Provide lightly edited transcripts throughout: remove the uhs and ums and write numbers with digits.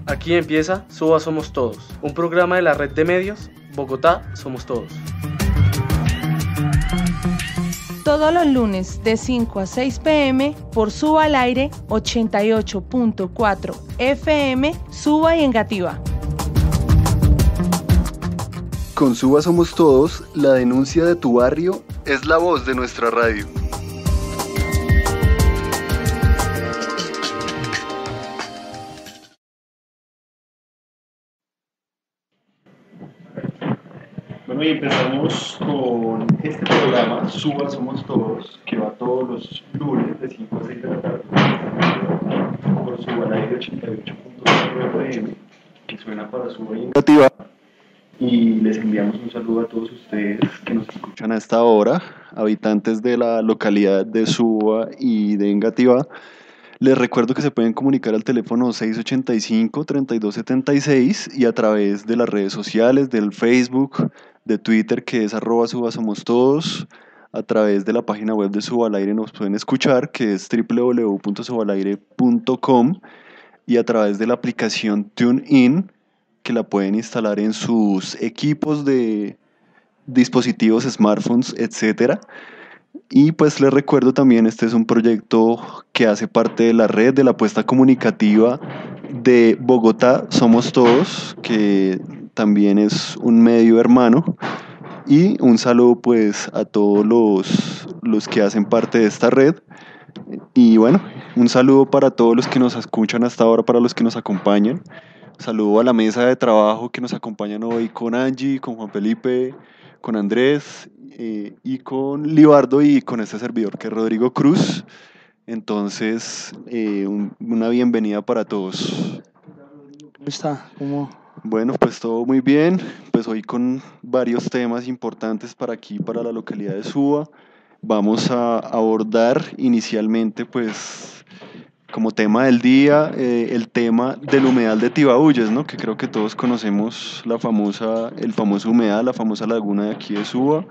Aquí empieza Suba Somos Todos, un programa de la red de medios Bogotá Somos Todos. Todos los lunes de 5 a 6 p.m. por Suba al Aire 88.4 FM, Suba y Engativá. Con Suba Somos Todos, la denuncia de tu barrio es la voz de nuestra radio. Bueno, y empezamos con este programa, Suba Somos Todos, que va todos los lunes de 5 a 6 de la tarde por Suba al Aire 88.4 FM, que suena para Suba y Engativá. Y les enviamos un saludo a todos ustedes que nos escuchan a esta hora, habitantes de la localidad de Suba y de Engativá. Les recuerdo que se pueden comunicar al teléfono 685-3276 y a través de las redes sociales, del Facebook, de Twitter, que es @subasomos_todos, a través de la página web de Suba al Aire nos pueden escuchar, que es www.subalaire.com, y a través de la aplicación TuneIn, que la pueden instalar en sus equipos de dispositivos, smartphones, etcétera. Y pues les recuerdo también, este es un proyecto que hace parte de la red de la apuesta comunicativa de Bogotá Somos Todos, que también es un medio hermano. Y un saludo pues a todos los que hacen parte de esta red. Y bueno, un saludo para todos los que nos escuchan hasta ahora, para los que nos acompañan. Saludo a la mesa de trabajo que nos acompañan hoy con Angie, con Juan Felipe, con Andrés y con Libardo y con este servidor que es Rodrigo Cruz. Entonces, una bienvenida para todos. ¿Cómo está? ¿Cómo? Bueno, pues todo muy bien. Pues hoy con varios temas importantes para aquí, para la localidad de Suba. Vamos a abordar inicialmente, pues, como tema del día, el tema del humedal de Tibauyes, ¿no? Que creo que todos conocemos el famoso humedal, la famosa laguna de aquí de Suba.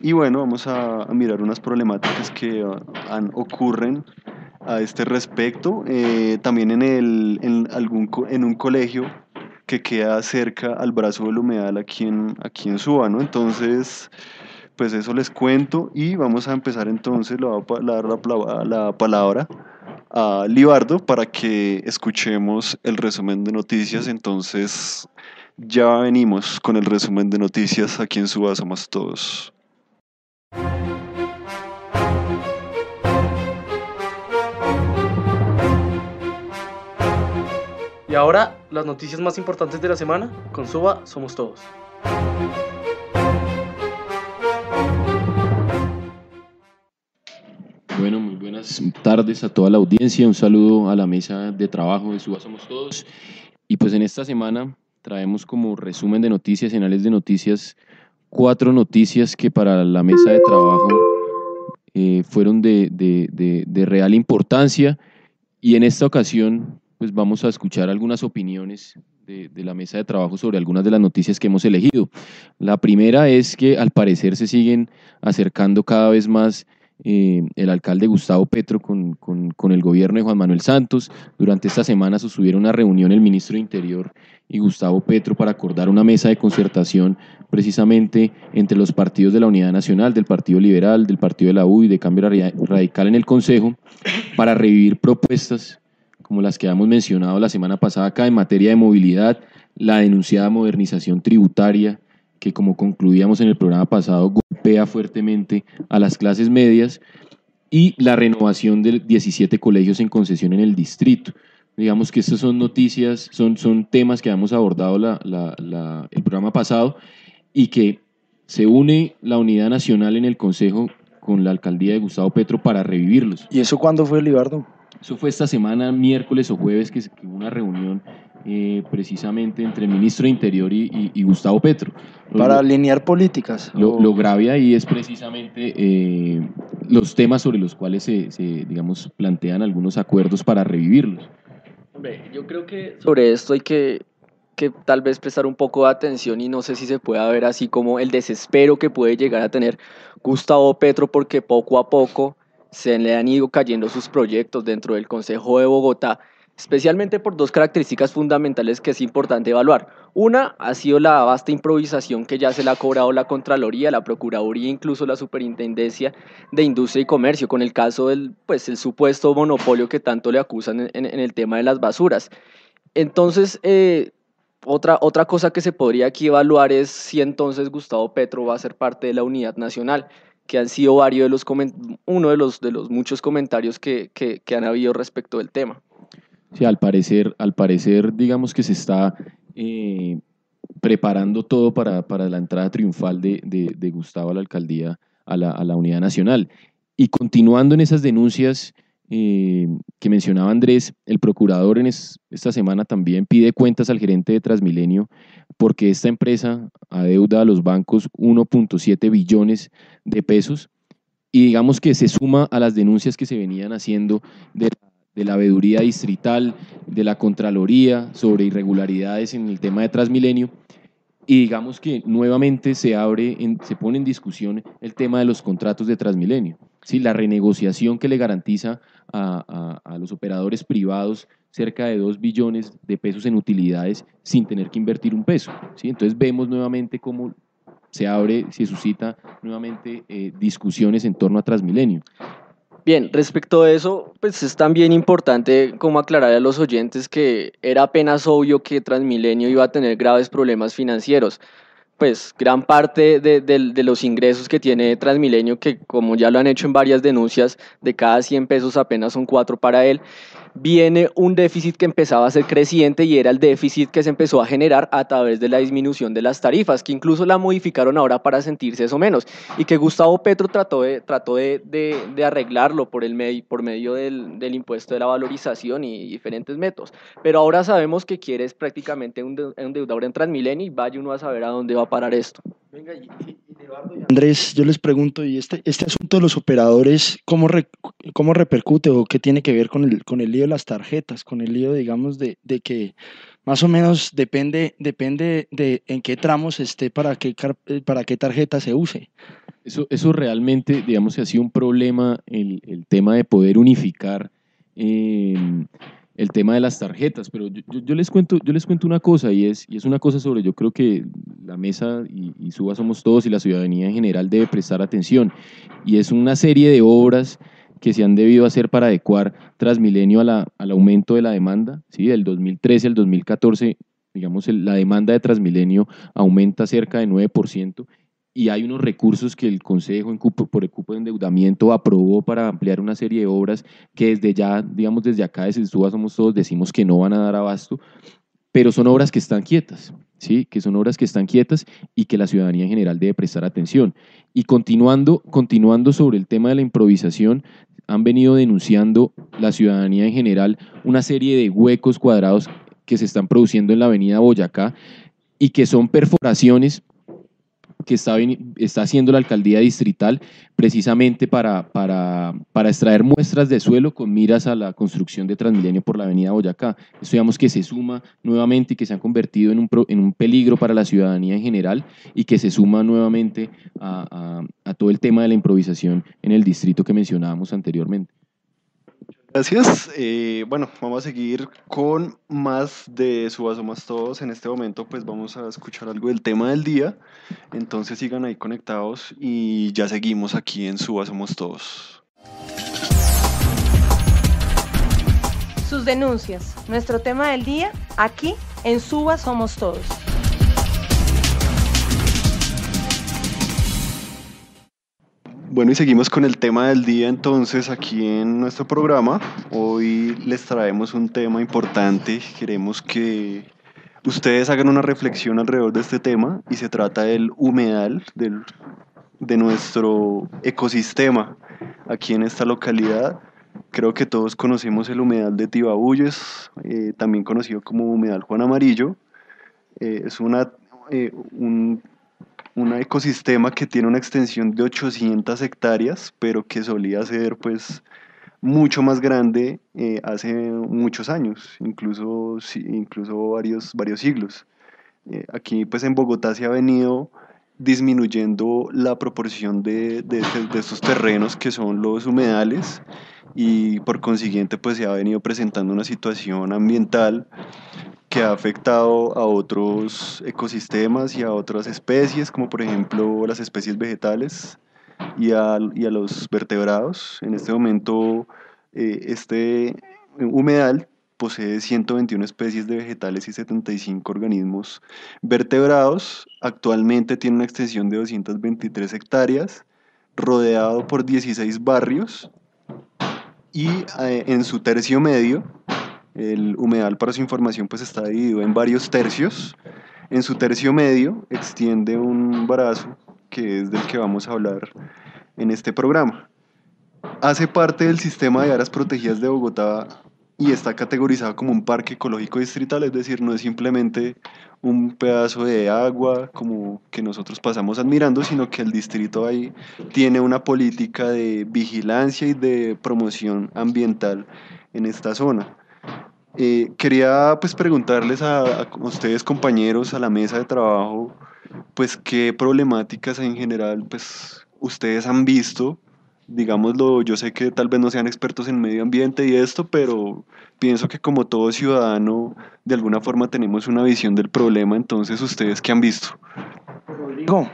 Y bueno, vamos a mirar unas problemáticas que ocurren a este respecto. También en un colegio que queda cerca al brazo del humedal aquí en Suba, ¿no? Entonces, pues eso les cuento y vamos a empezar entonces, le voy a dar la palabra a Libardo para que escuchemos el resumen de noticias. Entonces ya venimos con el resumen de noticias aquí en Suba Somos Todos. Y ahora, las noticias más importantes de la semana con Suba Somos Todos. Bueno, muy buenas tardes a toda la audiencia, un saludo a la mesa de trabajo de Suba Somos Todos. Y pues en esta semana traemos como resumen de noticias, anales de noticias, 4 noticias que para la mesa de trabajo fueron de real importancia. Y en esta ocasión pues vamos a escuchar algunas opiniones de la mesa de trabajo sobre algunas de las noticias que hemos elegido. La primera es que al parecer se siguen acercando cada vez más el alcalde Gustavo Petro con el gobierno de Juan Manuel Santos. Durante esta semana sostuvieron una reunión el ministro de Interior y Gustavo Petro para acordar una mesa de concertación precisamente entre los partidos de la Unidad Nacional, del Partido Liberal, del Partido de la U y de Cambio Radical en el Consejo, para revivir propuestas como las que hemos mencionado la semana pasada acá en materia de movilidad, la denunciada modernización tributaria, que como concluíamos en el programa pasado, golpea fuertemente a las clases medias, y la renovación de 17 colegios en concesión en el distrito. Digamos que estas son noticias, son temas que hemos abordado el programa pasado y que se une la Unidad Nacional en el Consejo con la alcaldía de Gustavo Petro para revivirlos. ¿Y eso cuándo fue, Libardo? Eso fue esta semana, miércoles o jueves, que hubo una reunión precisamente entre el ministro de Interior y Gustavo Petro. Para alinear políticas. Lo grave ahí es precisamente los temas sobre los cuales digamos, plantean algunos acuerdos para revivirlos. Hombre, yo creo que sobre esto hay que tal vez prestar un poco de atención, y no sé si se puede ver así como el desespero que puede llegar a tener Gustavo Petro, porque poco a poco se le han ido cayendo sus proyectos dentro del Consejo de Bogotá, especialmente por dos características fundamentales que es importante evaluar. Una ha sido la vasta improvisación que ya se le ha cobrado la Contraloría, la Procuraduría, incluso la Superintendencia de Industria y Comercio, con el caso del pues, el supuesto monopolio que tanto le acusan en el tema de las basuras. Entonces, otra cosa que se podría aquí evaluar es si entonces Gustavo Petro va a ser parte de la unidad nacional, que han sido varios de los uno de los muchos comentarios que han habido respecto del tema. Sí, al parecer, digamos que se está preparando todo para la entrada triunfal de Gustavo a la alcaldía, a la unidad nacional. Y continuando en esas denuncias que mencionaba Andrés, el procurador esta semana también pide cuentas al gerente de Transmilenio porque esta empresa adeuda a los bancos 1.7 billones de pesos y digamos que se suma a las denuncias que se venían haciendo de la veeduría distrital, de la Contraloría sobre irregularidades en el tema de Transmilenio y digamos que nuevamente se pone en discusión el tema de los contratos de Transmilenio, ¿sí? La renegociación que le garantiza a los operadores privados cerca de 2 billones de pesos en utilidades sin tener que invertir un peso, ¿sí? Entonces vemos nuevamente cómo se suscita nuevamente discusiones en torno a Transmilenio. Bien, respecto a eso, pues es también importante como aclarar a los oyentes que era apenas obvio que Transmilenio iba a tener graves problemas financieros. Pues gran parte de los ingresos que tiene Transmilenio, que como ya lo han hecho en varias denuncias, de cada 100 pesos apenas son 4 para él, viene un déficit que empezaba a ser creciente y era el déficit que se empezó a generar a través de la disminución de las tarifas, que incluso la modificaron ahora para sentirse eso menos, y que Gustavo Petro trató de arreglarlo por medio del impuesto de la valorización y diferentes métodos. Pero ahora sabemos que quiere es prácticamente un deudor en Transmilenio y vaya uno a saber a dónde va a parar esto. Venga, Andrés, yo les pregunto, ¿y este asunto de los operadores, cómo repercute o qué tiene que ver con el lío de las tarjetas, con el lío, digamos, de que más o menos depende de en qué tramos esté para qué tarjeta se use? Eso realmente, digamos, que ha sido un problema el tema de poder unificar el tema de las tarjetas, pero yo les cuento una cosa y es una cosa sobre, yo creo que la mesa y Suba Somos Todos y la ciudadanía en general debe prestar atención y es una serie de obras que se han debido hacer para adecuar Transmilenio al aumento de la demanda, ¿sí? Del 2013 al 2014, digamos, la demanda de Transmilenio aumenta cerca de 9% y hay unos recursos que el Consejo por el cupo de endeudamiento aprobó para ampliar una serie de obras que desde ya, digamos desde acá, desde Suba Somos Todos, decimos que no van a dar abasto, pero son obras que están quietas, ¿sí? Que son obras que están quietas y que la ciudadanía en general debe prestar atención. Y continuando sobre el tema de la improvisación, han venido denunciando la ciudadanía en general una serie de huecos cuadrados que se están produciendo en la avenida Boyacá y que son perforaciones que está haciendo la alcaldía distrital precisamente para extraer muestras de suelo con miras a la construcción de Transmilenio por la avenida Boyacá. Esto digamos que se suma nuevamente y que se han convertido en un peligro para la ciudadanía en general y que se suma nuevamente a todo el tema de la improvisación en el distrito que mencionábamos anteriormente. Gracias. Bueno, vamos a seguir con más de Suba Somos Todos. En este momento pues vamos a escuchar algo del tema del día. Entonces sigan ahí conectados y ya seguimos aquí en Suba Somos Todos. Sus denuncias, nuestro tema del día, aquí en Suba Somos Todos. Bueno, y seguimos con el tema del día entonces aquí en nuestro programa. Hoy les traemos un tema importante. Queremos que ustedes hagan una reflexión alrededor de este tema y se trata del humedal de nuestro ecosistema aquí en esta localidad. Creo que todos conocemos el humedal de Tibabuyes, también conocido como humedal Juan Amarillo. Es un ecosistema que tiene una extensión de 800 hectáreas, pero que solía ser pues mucho más grande hace muchos años, incluso varios siglos. Aquí pues en Bogotá se ha venido disminuyendo la proporción de estos terrenos que son los humedales, y por consiguiente pues se ha venido presentando una situación ambiental que ha afectado a otros ecosistemas y a otras especies, como por ejemplo las especies vegetales y a los vertebrados. En este momento, este humedal posee 121 especies de vegetales y 75 organismos vertebrados. Actualmente tiene una extensión de 223 hectáreas, rodeado por 16 barrios, y en su tercio medio, el humedal, para su información, pues está dividido en varios tercios. En su tercio medio extiende un brazo que es del que vamos a hablar en este programa. Hace parte del sistema de áreas protegidas de Bogotá y está categorizado como un parque ecológico distrital, es decir, no es simplemente un pedazo de agua como que nosotros pasamos admirando, sino que el distrito ahí tiene una política de vigilancia y de promoción ambiental en esta zona. Quería pues preguntarles a ustedes, compañeros, a la mesa de trabajo, pues qué problemáticas en general pues ustedes han visto. Digámoslo, yo sé que tal vez no sean expertos en medio ambiente y esto, pero pienso que como todo ciudadano, de alguna forma tenemos una visión del problema. Entonces, ¿ustedes qué han visto? Rodrigo,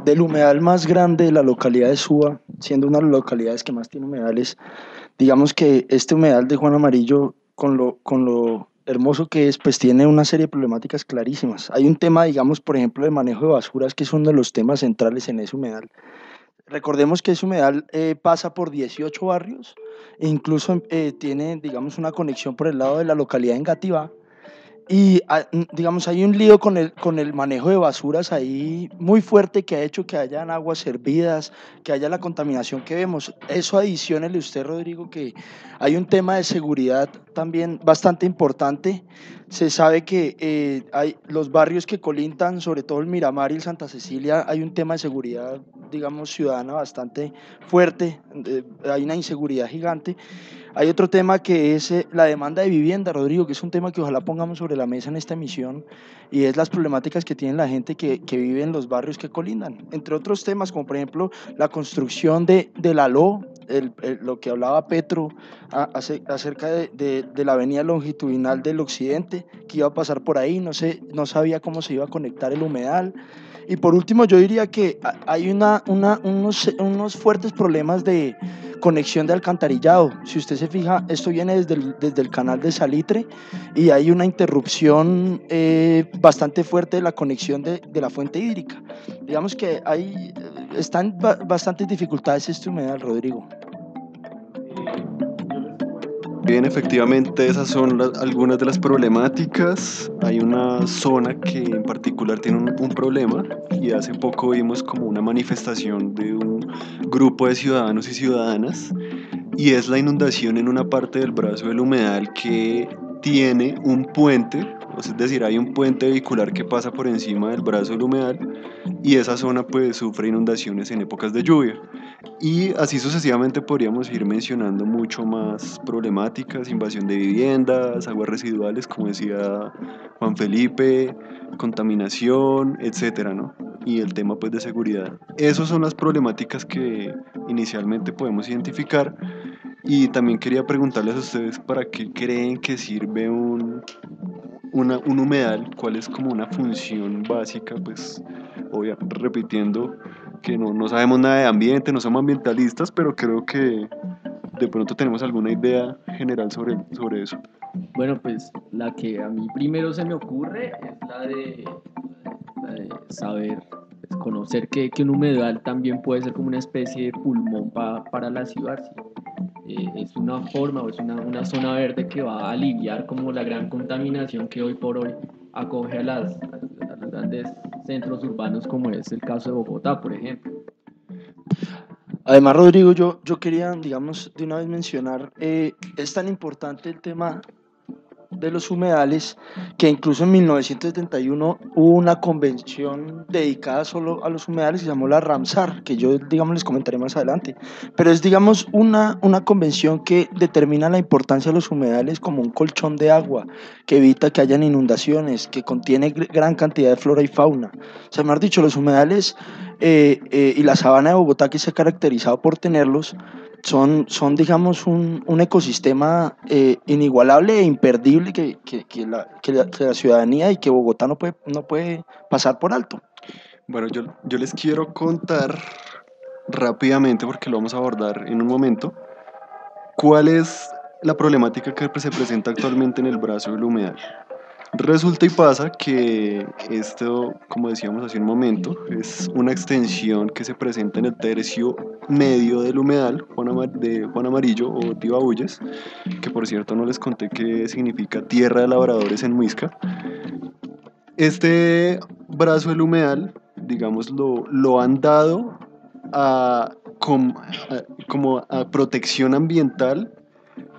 del humedal más grande de la localidad de Suba, siendo una de las localidades que más tiene humedales, digamos que este humedal de Juan Amarillo, con lo hermoso que es, pues tiene una serie de problemáticas clarísimas. Hay un tema, digamos, por ejemplo, de manejo de basuras, que es uno de los temas centrales en ese humedal. Recordemos que ese humedal pasa por 18 barrios e incluso tiene, digamos, una conexión por el lado de la localidad de Engativá. Y digamos, hay un lío con el manejo de basuras ahí muy fuerte, que ha hecho que hayan aguas hervidas, que haya la contaminación que vemos. Eso adiciónele usted, Rodrigo, que hay un tema de seguridad también bastante importante. Se sabe que hay los barrios que colindan, sobre todo el Miramar y el Santa Cecilia, hay un tema de seguridad, digamos, ciudadana bastante fuerte, hay una inseguridad gigante. Hay otro tema que es la demanda de vivienda, Rodrigo, que es un tema que ojalá pongamos sobre la mesa en esta emisión, y es las problemáticas que tiene la gente que vive en los barrios que colindan. Entre otros temas, como por ejemplo la construcción de la LO, lo que hablaba Petro acerca de la avenida longitudinal del occidente, que iba a pasar por ahí, no sabía cómo se iba a conectar el humedal. Y por último, yo diría que hay unos fuertes problemas de conexión de alcantarillado. Si usted se fija, esto viene desde el canal de Salitre, y hay una interrupción bastante fuerte de la conexión de la fuente hídrica. Digamos que están bastantes dificultades este humedal, Rodrigo. Bien, efectivamente esas son algunas de las problemáticas. Hay una zona que en particular tiene un problema, y hace poco vimos como una manifestación de un grupo de ciudadanos y ciudadanas, y es la inundación en una parte del brazo del humedal que tiene un puente, es decir, hay un puente vehicular que pasa por encima del brazo del humedal, y esa zona pues sufre inundaciones en épocas de lluvia. Y así sucesivamente podríamos ir mencionando mucho más problemáticas: invasión de viviendas, aguas residuales, como decía Juan Felipe, contaminación, etcétera, ¿no? Y el tema pues de seguridad. Esas son las problemáticas que inicialmente podemos identificar. Y también quería preguntarles a ustedes para qué creen que sirve un humedal, cuál es como una función básica, pues repitiendo que no sabemos nada de ambiente, no somos ambientalistas, pero creo que de pronto tenemos alguna idea general sobre eso. Bueno, pues la que a mí primero se me ocurre es la de saber, pues, conocer que un humedal también puede ser como una especie de pulmón para la ciudad, ¿sí? Es una forma o es una zona verde que va a aliviar como la gran contaminación que hoy por hoy acoge a los grandes centros urbanos, como es el caso de Bogotá, por ejemplo. Además, Rodrigo, yo quería, digamos, de una vez mencionar, es tan importante el tema de los humedales, que incluso en 1971 hubo una convención dedicada solo a los humedales, se llamó la Ramsar, que yo, digamos, les comentaré más adelante. Pero es, digamos, una convención que determina la importancia de los humedales como un colchón de agua, que evita que hayan inundaciones, que contiene gran cantidad de flora y fauna. O sea, mejor dicho, los humedales y la sabana de Bogotá, que se ha caracterizado por tenerlos, son digamos, un ecosistema inigualable e imperdible que la ciudadanía y que Bogotá no puede pasar por alto. Bueno, yo les quiero contar rápidamente, porque lo vamos a abordar en un momento, cuál es la problemática que se presenta actualmente en el brazo del humedal. Resulta y pasa que esto, como decíamos hace un momento, es una extensión que se presenta en el tercio medio del humedal de Juan Amarillo o Tibabuyes, que por cierto no les conté qué significa tierra de labradores en Muisca. Este brazo del humedal, digamos, lo han dado como a protección ambiental,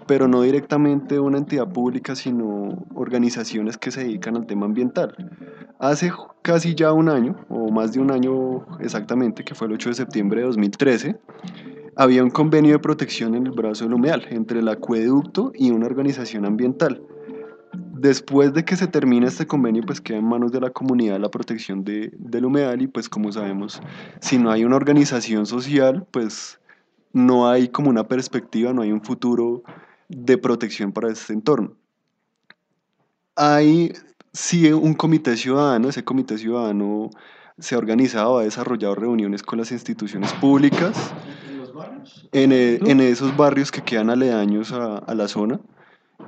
pero no directamente una entidad pública, sino organizaciones que se dedican al tema ambiental. Hace casi ya un año, o más de un año exactamente, que fue el 8 de septiembre de 2013, había un convenio de protección en el brazo del humedal entre el acueducto y una organización ambiental. Después de que se termine este convenio, pues queda en manos de la comunidad la protección del humedal y pues como sabemos, si no hay una organización social, pues no hay como una perspectiva, no hay un futuro de protección para este entorno. Hay sí un comité ciudadano, ese comité ciudadano se ha organizado, ha desarrollado reuniones con las instituciones públicas en esos barrios que quedan aledaños a la zona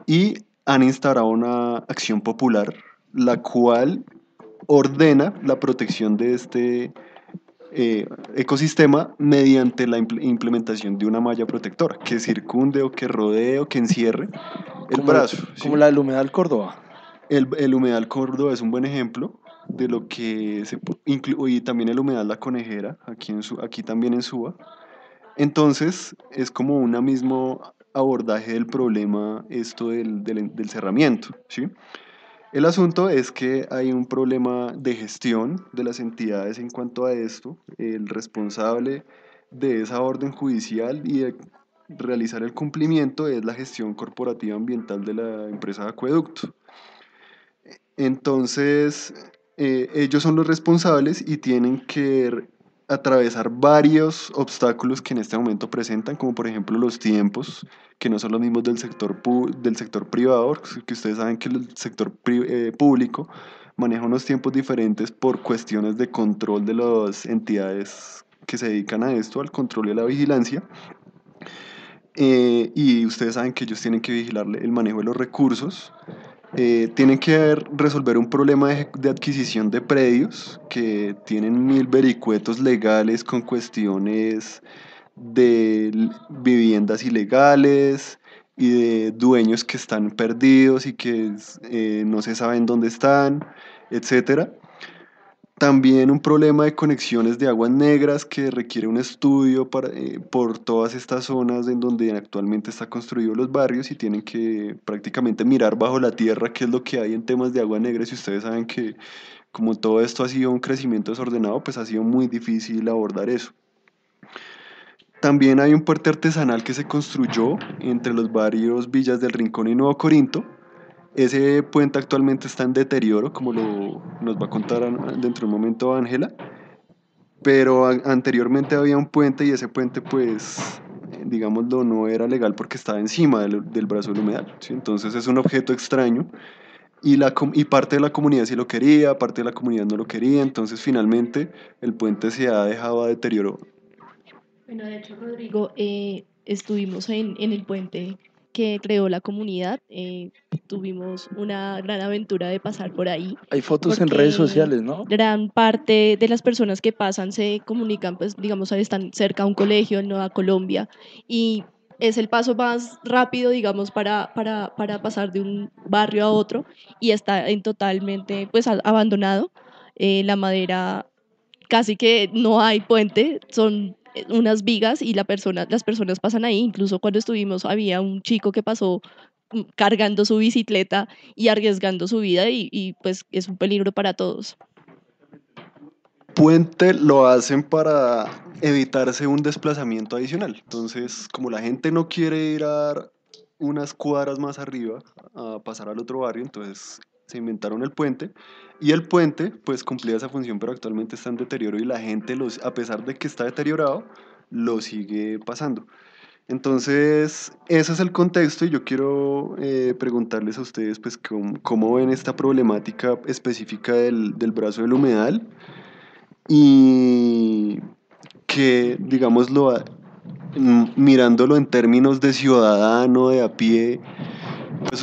y han instaurado una acción popular la cual ordena la protección de este ecosistema mediante la implementación de una malla protectora que circunde o que rodee o que encierre el brazo. Como ¿sí? la del humedal Córdoba. El humedal Córdoba es un buen ejemplo de lo que y también el humedal La Conejera, aquí también en Suba. Entonces, es como un mismo abordaje del problema esto del cerramiento, ¿sí? El asunto es que hay un problema de gestión de las entidades en cuanto a esto. El responsable de esa orden judicial y de realizar el cumplimiento es la gestión corporativa ambiental de la empresa de acueducto. Entonces, ellos son los responsables y tienen que atravesar varios obstáculos que en este momento presentan, como por ejemplo los tiempos, que no son los mismos del sector privado, que ustedes saben que el sector público maneja unos tiempos diferentes por cuestiones de control de las entidades que se dedican a esto, al control y a la vigilancia. Y ustedes saben que ellos tienen que vigilar el manejo de los recursos. Tienen que resolver un problema de adquisición de predios que tienen mil vericuetos legales con cuestiones de viviendas ilegales y de dueños que están perdidos y que no se saben dónde están, etcétera. También un problema de conexiones de aguas negras que requiere un estudio por todas estas zonas en donde actualmente están construidos los barrios y tienen que prácticamente mirar bajo la tierra qué es lo que hay en temas de aguas negras y ustedes saben que como todo esto ha sido un crecimiento desordenado, pues ha sido muy difícil abordar eso. También hay un puente artesanal que se construyó entre los barrios Villas del Rincón y Nuevo Corinto. Ese puente actualmente está en deterioro, como nos va a contar dentro de un momento Ángela, pero anteriormente había un puente y ese puente pues, digámoslo, no era legal porque estaba encima del brazo del humedal, ¿sí? Entonces es un objeto extraño y parte de la comunidad sí lo quería, parte de la comunidad no lo quería, entonces finalmente el puente se ha dejado a deterioro. Bueno, de hecho, Rodrigo, estuvimos en el puente que creó la comunidad. Tuvimos una gran aventura de pasar por ahí. Hay fotos en redes sociales, ¿no? Gran parte de las personas que pasan se comunican, pues, digamos, están cerca a un colegio en Nueva Colombia y es el paso más rápido, digamos, para pasar de un barrio a otro y está totalmente, pues, abandonado. La madera, casi que no hay puente, son unas vigas y las personas pasan ahí. Incluso cuando estuvimos había un chico que pasó cargando su bicicleta y arriesgando su vida y pues es un peligro para todos. Puente lo hacen para evitarse un desplazamiento adicional. Entonces, como la gente no quiere ir a dar unas cuadras más arriba a pasar al otro barrio, entonces se inventaron el puente y el puente pues cumplía esa función, pero actualmente está en deterioro y la gente, a pesar de que está deteriorado, lo sigue pasando. Entonces, ese es el contexto y yo quiero preguntarles a ustedes pues cómo ven esta problemática específica del brazo del humedal y que, digámoslo, mirándolo en términos de ciudadano, de a pie, pues,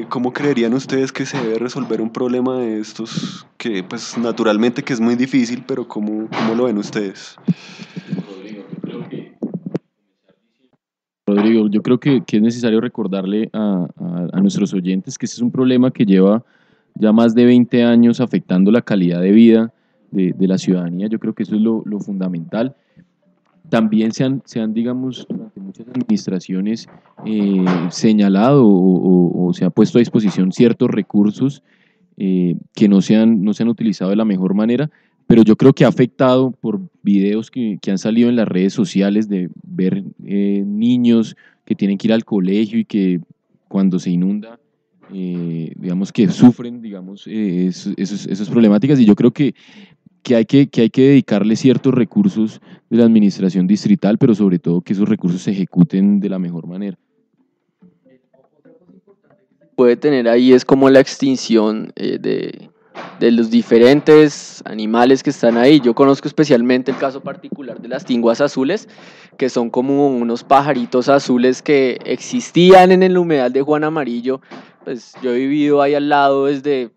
cómo creerían ustedes que se debe resolver un problema de estos, que pues naturalmente que es muy difícil, pero cómo lo ven ustedes? Rodrigo, yo creo que es necesario recordarle a nuestros oyentes que este es un problema que lleva ya más de 20 años afectando la calidad de vida de la ciudadanía. Yo creo que eso es lo fundamental. También se han, digamos, durante muchas administraciones señalado o se ha puesto a disposición ciertos recursos que no se han utilizado de la mejor manera, pero yo creo que ha afectado por videos que han salido en las redes sociales de ver niños que tienen que ir al colegio y que cuando se inunda, digamos que sufren, digamos, esas problemáticas, y yo creo que hay que dedicarle ciertos recursos de la administración distrital, pero sobre todo que esos recursos se ejecuten de la mejor manera. Puede tener ahí es como la extinción de los diferentes animales que están ahí. Yo conozco especialmente el caso particular de las tinguas azules, que son como unos pajaritos azules que existían en el humedal de Juan Amarillo. Pues yo he vivido ahí al lado desde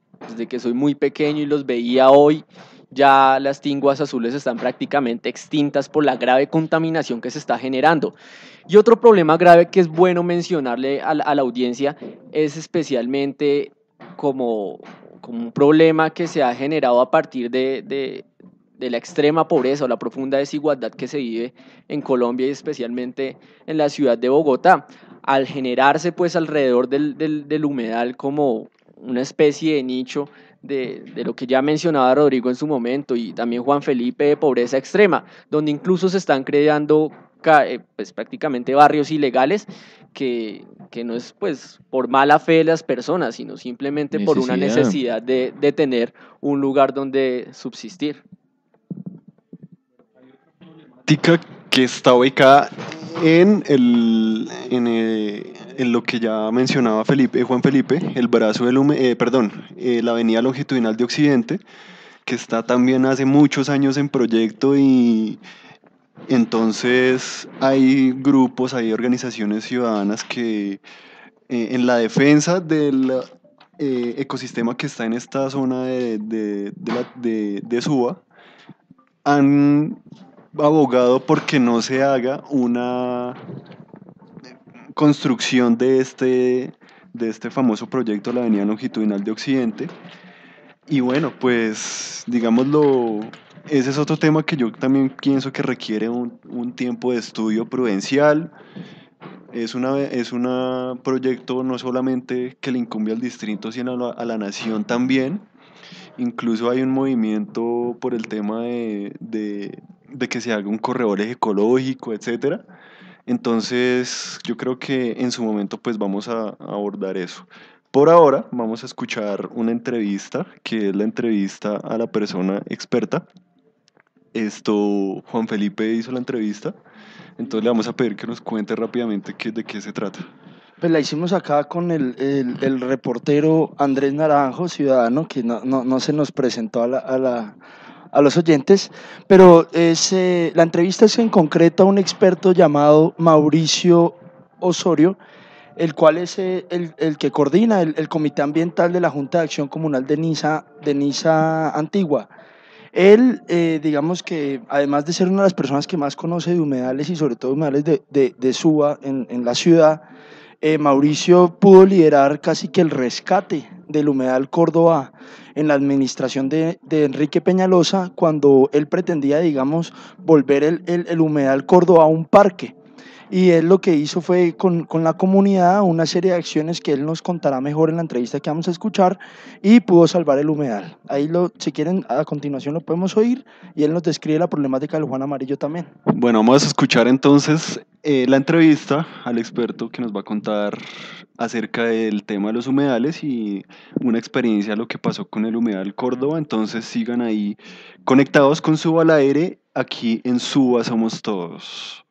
que soy muy pequeño y los veía hoy. Ya las tinguas azules están prácticamente extintas por la grave contaminación que se está generando. Y otro problema grave que es bueno mencionarle a la audiencia es especialmente como un problema que se ha generado a partir de la extrema pobreza o la profunda desigualdad que se vive en Colombia y especialmente en la ciudad de Bogotá, al generarse pues alrededor del humedal como una especie de nicho de lo que ya mencionaba Rodrigo en su momento y también Juan Felipe, de pobreza extrema, donde incluso se están creando pues prácticamente barrios ilegales que no es pues por mala fe de las personas, sino simplemente por una necesidad de tener un lugar donde subsistir. Que está ubicada en lo que ya mencionaba Juan Felipe, el brazo la avenida longitudinal de Occidente, que está también hace muchos años en proyecto, y entonces hay grupos, hay organizaciones ciudadanas que en la defensa del ecosistema que está en esta zona de Suba han abogado porque no se haga una construcción de este famoso proyecto, la avenida longitudinal de Occidente. Y bueno, pues digámoslo, ese es otro tema que yo también pienso que requiere un tiempo de estudio prudencial. Es un proyecto no solamente que le incumbe al distrito, sino a la nación también. Incluso hay un movimiento por el tema de que se haga un corredor ecológico, etcétera. Entonces, yo creo que en su momento pues vamos a abordar eso. Por ahora vamos a escuchar una entrevista, que es la entrevista a la persona experta. Juan Felipe hizo la entrevista, entonces le vamos a pedir que nos cuente rápidamente de qué se trata. Pues la hicimos acá con el reportero Andrés Naranjo, ciudadano, que no se nos presentó a los oyentes, pero la entrevista es en concreto a un experto llamado Mauricio Osorio, el cual es el que coordina el Comité Ambiental de la Junta de Acción Comunal de Niza Antigua. Él, digamos que además de ser una de las personas que más conoce de humedales y sobre todo humedales de Suba en la ciudad, Mauricio pudo liderar casi que el rescate del humedal Córdoba en la administración de Enrique Peñalosa, cuando él pretendía, digamos, volver el humedal Córdoba a un parque. y él lo que hizo fue con la comunidad una serie de acciones que él nos contará mejor en la entrevista que vamos a escuchar, y pudo salvar el humedal. Ahí, si quieren, a continuación lo podemos oír y él nos describe la problemática del Juan Amarillo también. Bueno, vamos a escuchar entonces la entrevista al experto que nos va a contar acerca del tema de los humedales y una experiencia de lo que pasó con el humedal Córdoba. Entonces sigan ahí conectados con Suba al Aire, aquí en Suba Somos Todos.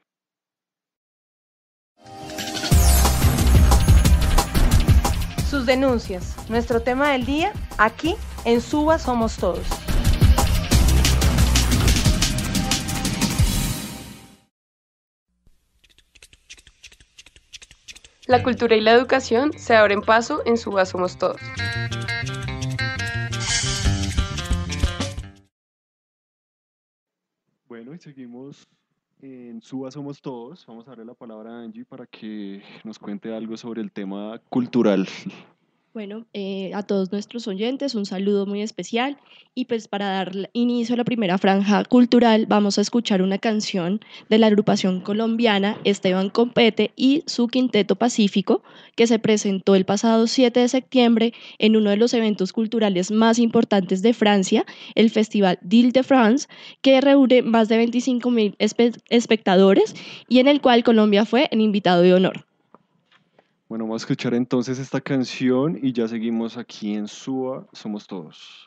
Sus denuncias, nuestro tema del día, aquí en Suba Somos Todos. La cultura y la educación se abren paso en Suba Somos Todos. Bueno, y seguimos en Suba Somos Todos. Vamos a darle la palabra a Angie para que nos cuente algo sobre el tema cultural. Bueno, a todos nuestros oyentes un saludo muy especial, y pues para dar inicio a la primera franja cultural vamos a escuchar una canción de la agrupación colombiana Esteban Compete y su Quinteto Pacífico, que se presentó el pasado 7 de septiembre en uno de los eventos culturales más importantes de Francia, el Festival d'Île-de-France, que reúne más de 25.000 espectadores y en el cual Colombia fue el invitado de honor. Bueno, vamos a escuchar entonces esta canción y ya seguimos aquí en Suba Somos Todos.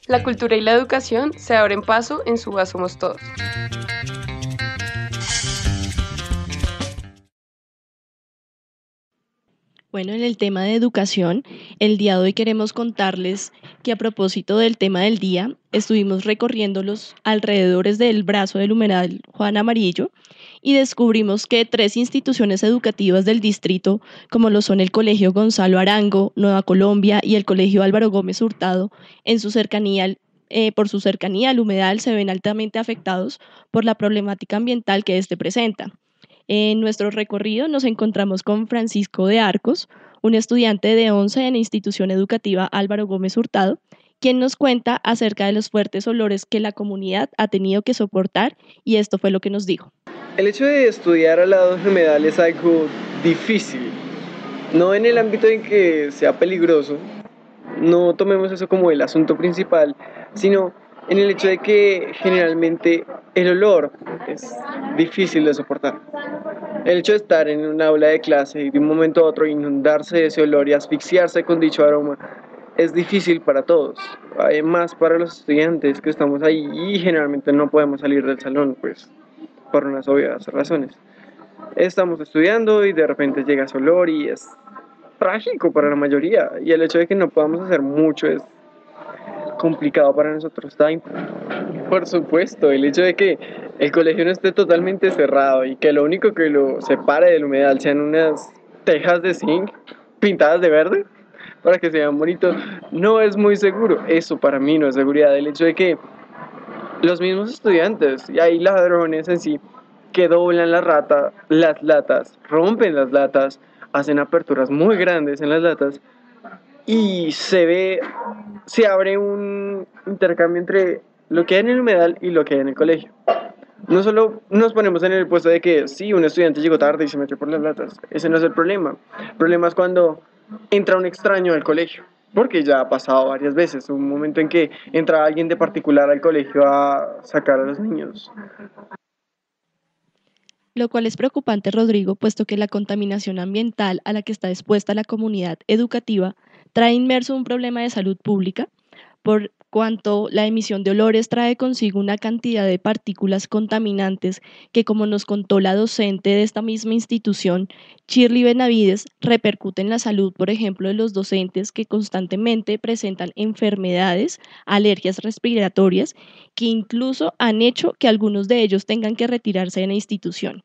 La cultura y la educación se abren paso en Suba Somos Todos. Bueno, en el tema de educación, el día de hoy queremos contarles que a propósito del tema del día, estuvimos recorriendo los alrededores del brazo del humedal Juan Amarillo y descubrimos que 3 instituciones educativas del distrito, como lo son el Colegio Gonzalo Arango, Nueva Colombia y el Colegio Álvaro Gómez Hurtado, en su cercanía, por su cercanía al humedal se ven altamente afectados por la problemática ambiental que éste presenta. En nuestro recorrido nos encontramos con Francisco de Arcos, un estudiante de 11 en la institución educativa Álvaro Gómez Hurtado, quien nos cuenta acerca de los fuertes olores que la comunidad ha tenido que soportar, y esto fue lo que nos dijo. El hecho de estudiar al lado de humedal es algo difícil, no en el ámbito en que sea peligroso, no tomemos eso como el asunto principal, sino en el hecho de que generalmente el olor es difícil de soportar. El hecho de estar en un aula de clase y de un momento a otro inundarse de ese olor y asfixiarse con dicho aroma es difícil para todos, además para los estudiantes que estamos ahí y generalmente no podemos salir del salón, pues por unas obvias razones. Estamos estudiando y de repente llega ese olor y es trágico para la mayoría, y el hecho de que no podamos hacer mucho es complicado para nosotros. Por supuesto, el hecho de que el colegio no esté totalmente cerrado y que lo único que lo separe del humedal sean unas tejas de zinc pintadas de verde para que se vean bonitos, no es muy seguro. Eso para mí no es seguridad. El hecho de que los mismos estudiantes, y hay ladrones en sí, que doblan las latas, rompen las latas, hacen aperturas muy grandes en las latas y se abre un intercambio entre lo que hay en el humedal y lo que hay en el colegio. No solo nos ponemos en el puesto de que sí, un estudiante llegó tarde y se metió por las latas. Ese no es el problema. El problema es cuando entra un extraño al colegio, porque ya ha pasado varias veces. Un momento en que entra alguien de particular al colegio a sacar a los niños. Lo cual es preocupante, Rodrigo, puesto que la contaminación ambiental a la que está expuesta la comunidad educativa trae inmerso un problema de salud pública, por cuanto la emisión de olores trae consigo una cantidad de partículas contaminantes que, como nos contó la docente de esta misma institución, Shirley Benavides, repercute en la salud, por ejemplo, de los docentes que constantemente presentan enfermedades, alergias respiratorias, que incluso han hecho que algunos de ellos tengan que retirarse de la institución.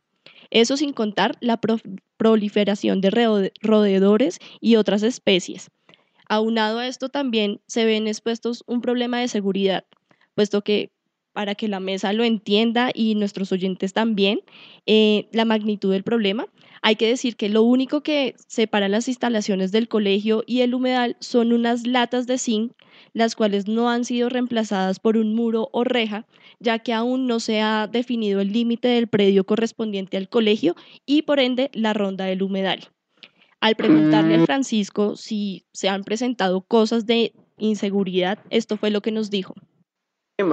Eso sin contar la proliferación de roedores y otras especies. Aunado a esto también se ven expuestos un problema de seguridad, puesto que para que la mesa lo entienda y nuestros oyentes también, la magnitud del problema, hay que decir que lo único que separa las instalaciones del colegio y el humedal son unas latas de zinc, las cuales no han sido reemplazadas por un muro o reja, ya que aún no se ha definido el límite del predio correspondiente al colegio y por ende la ronda del humedal. Al preguntarle a Francisco si se han presentado cosas de inseguridad, esto fue lo que nos dijo. El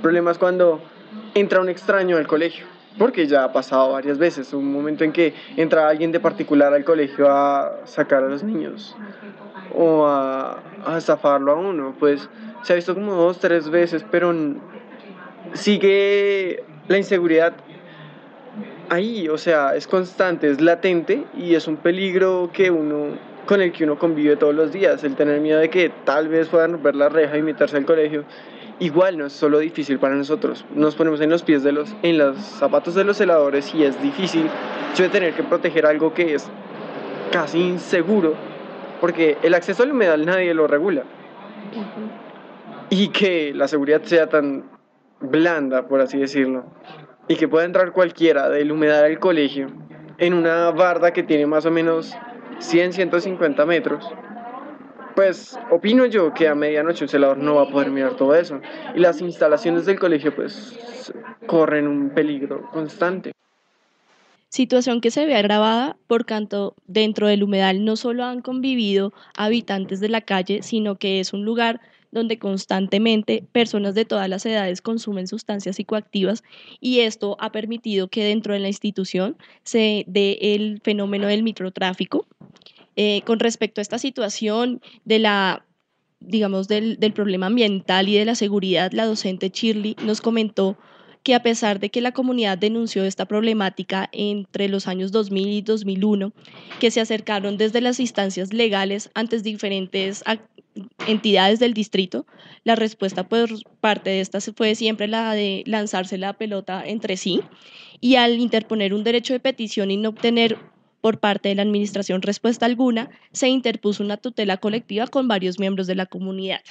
problema es cuando entra un extraño al colegio, porque ya ha pasado varias veces. Un momento en que entra alguien de particular al colegio a sacar a los niños o a zafarlo a uno, pues se ha visto como 2, 3 veces, pero sigue la inseguridad ahí, o sea, es constante, es latente y es un peligro con el que uno convive todos los días. El tener miedo de que tal vez puedan romper la reja y meterse al colegio, igual no es solo difícil para nosotros. Nos ponemos en los zapatos de los celadores y es difícil de tener que proteger algo que es casi inseguro, porque el acceso al humedal nadie lo regula. Y que la seguridad sea tan blanda, por así decirlo, y que pueda entrar cualquiera del humedal al colegio en una barda que tiene más o menos 100-150 metros, pues opino yo que a medianoche un celador no va a poder mirar todo eso, y las instalaciones del colegio pues corren un peligro constante. Situación que se ve agravada por cuanto dentro del humedal no solo han convivido habitantes de la calle, sino que es un lugar donde constantemente personas de todas las edades consumen sustancias psicoactivas, y esto ha permitido que dentro de la institución se dé el fenómeno del microtráfico. Con respecto a esta situación de la digamos, del problema ambiental y de la seguridad, la docente Shirley nos comentó que a pesar de que la comunidad denunció esta problemática entre los años 2000 y 2001, que se acercaron desde las instancias legales ante diferentes entidades del distrito, la respuesta por parte de estas fue siempre la de lanzarse la pelota entre sí, y al interponer un derecho de petición y no obtener por parte de la administración respuesta alguna, se interpuso una tutela colectiva con varios miembros de la comunidad.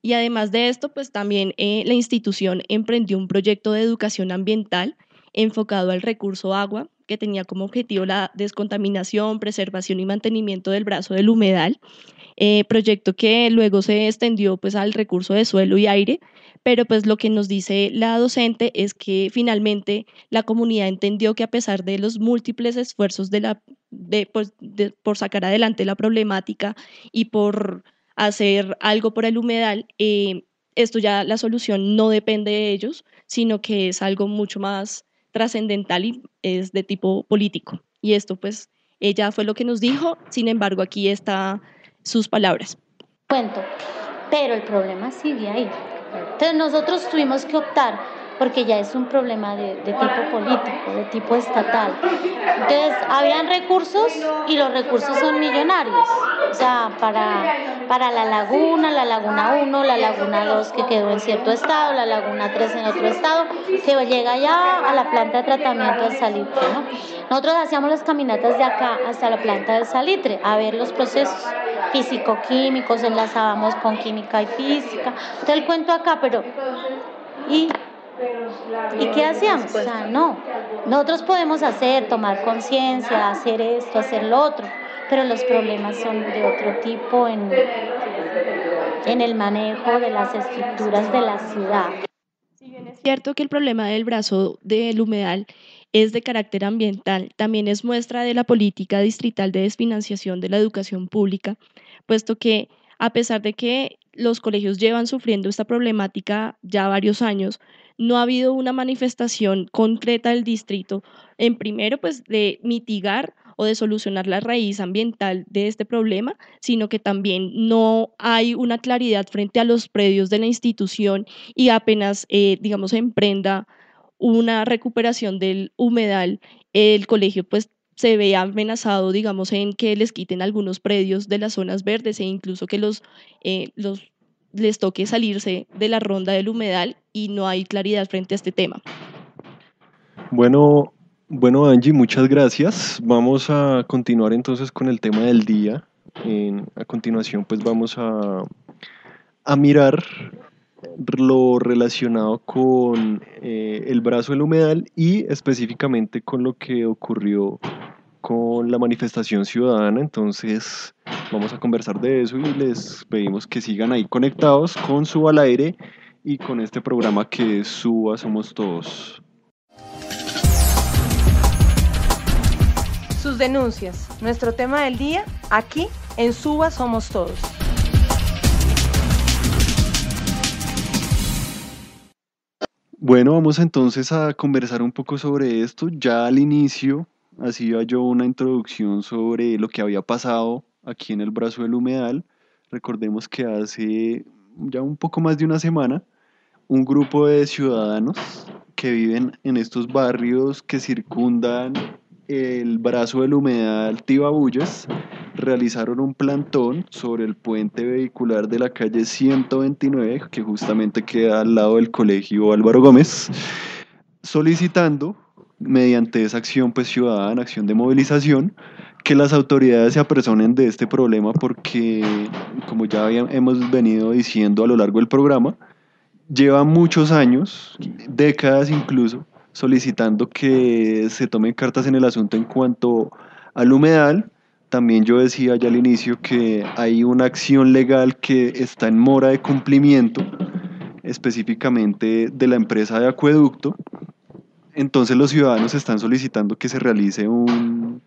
Y además de esto, pues también la institución emprendió un proyecto de educación ambiental enfocado al recurso agua, que tenía como objetivo la descontaminación, preservación y mantenimiento del brazo del humedal, proyecto que luego se extendió pues al recurso de suelo y aire, pero pues lo que nos dice la docente es que finalmente la comunidad entendió que a pesar de los múltiples esfuerzos por sacar adelante la problemática y por hacer algo por el humedal, esto ya la solución no depende de ellos, sino que es algo mucho más trascendental y es de tipo político. Y esto pues ella fue lo que nos dijo, sin embargo aquí está sus palabras. Cuento, pero el problema sigue ahí. Entonces nosotros tuvimos que optar porque ya es un problema de tipo político, de tipo estatal. Entonces habían recursos y los recursos son millonarios. O sea, para la Laguna 1, la Laguna 2 que quedó en cierto estado, la Laguna 3 en otro estado, que llega ya a la planta de tratamiento del salitre, ¿no? Nosotros hacíamos las caminatas de acá hasta la planta del salitre a ver los procesos físico-químicos, enlazábamos con química y física. Te el cuento acá, pero ¿y qué hacíamos? O sea, no. Nosotros podemos tomar conciencia, hacer esto, hacer lo otro, pero los problemas son de otro tipo en el manejo de las estructuras de la ciudad. Si bien es cierto que el problema del brazo del humedal es de carácter ambiental, también es muestra de la política distrital de desfinanciación de la educación pública, puesto que a pesar de que los colegios llevan sufriendo esta problemática ya varios años, no ha habido una manifestación concreta del distrito en primero pues de mitigar o de solucionar la raíz ambiental de este problema, sino que también no hay una claridad frente a los predios de la institución y apenas, digamos, se emprenda una recuperación del humedal, el colegio pues se ve amenazado, digamos, en que les quiten algunos predios de las zonas verdes e incluso que les toque salirse de la ronda del humedal y no hay claridad frente a este tema. Bueno, Angie, muchas gracias. Vamos a continuar entonces con el tema del día. A continuación, pues vamos a mirar lo relacionado con el brazo del humedal y específicamente con lo que ocurrió con la manifestación ciudadana. Entonces vamos a conversar de eso y les pedimos que sigan ahí conectados con Suba al Aire y con este programa que es Suba Somos Todos. Sus denuncias, nuestro tema del día, aquí en Suba Somos Todos. Bueno, vamos entonces a conversar un poco sobre esto. Ya al inicio hacía yo una introducción sobre lo que había pasado aquí en el brazo del humedal. Recordemos que hace ya un poco más de una semana, un grupo de ciudadanos que viven en estos barrios que circundan el brazo del humedal Tibabuyes realizaron un plantón sobre el puente vehicular de la calle 129, que justamente queda al lado del colegio Álvaro Gómez, solicitando, mediante esa acción pues, ciudadana, acción de movilización, que las autoridades se apersonen de este problema porque, como ya hemos venido diciendo a lo largo del programa, lleva muchos años, décadas incluso, solicitando que se tomen cartas en el asunto en cuanto al humedal. También yo decía ya al inicio que hay una acción legal que está en mora de cumplimiento, específicamente de la empresa de acueducto. Entonces los ciudadanos están solicitando que se realice un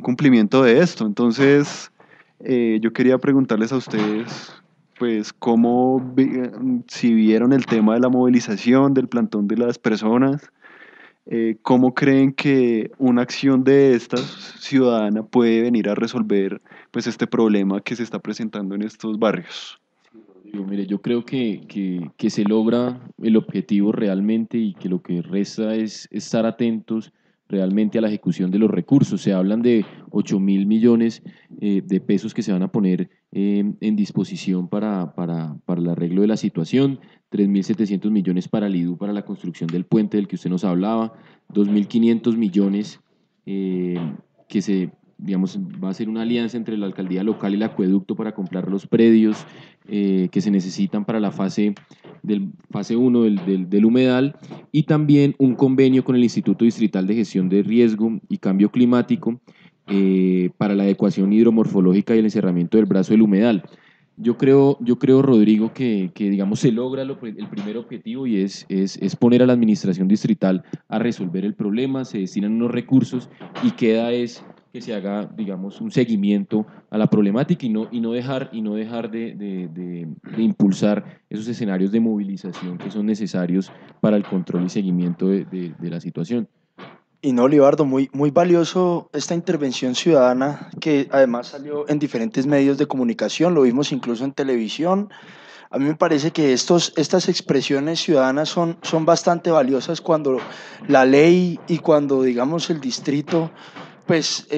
cumplimiento de esto. Entonces yo quería preguntarles a ustedes, pues, si vieron el tema de la movilización, del plantón de las personas, ¿Cómo creen que una acción de estas ciudadana puede venir a resolver pues este problema que se está presentando en estos barrios? Mire, yo creo que se logra el objetivo realmente y que lo que resta es estar atentos realmente a la ejecución de los recursos. Se hablan de 8.000 millones de pesos que se van a poner en disposición para el arreglo de la situación, 3.700 millones para el IDU, para la construcción del puente del que usted nos hablaba, 2.500 millones que se, digamos, va a ser una alianza entre la alcaldía local y el acueducto para comprar los predios que se necesitan para la fase 1 del humedal, y también un convenio con el Instituto Distrital de Gestión de Riesgo y Cambio Climático para la adecuación hidromorfológica y el encerramiento del brazo del humedal. Yo creo, Rodrigo, que digamos, se logra el primer objetivo, y es poner a la administración distrital a resolver el problema, se destinan unos recursos y queda es que se haga, digamos, un seguimiento a la problemática y no dejar de impulsar esos escenarios de movilización que son necesarios para el control y seguimiento de la situación. Y no, Libardo, muy valioso esta intervención ciudadana que además salió en diferentes medios de comunicación, lo vimos incluso en televisión. A mí me parece que estas expresiones ciudadanas son bastante valiosas cuando la ley y cuando, digamos, el distrito pues